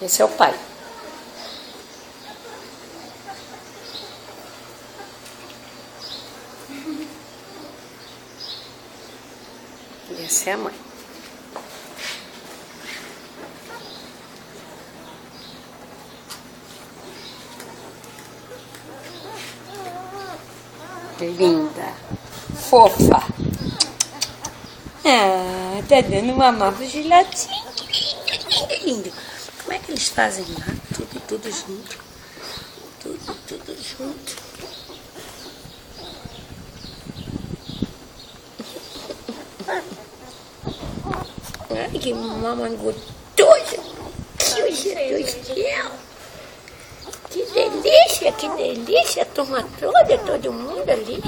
Esse é o pai. E essa é a mãe. Linda, fofa. Ah, tá dando mamar pro filhotinho. Lindo. Como é que eles fazem lá? Tudo junto. Tudo junto. Ai, que mamãe gostosa. Meu Deus do céu. Que delícia, a turma toda, todo mundo ali.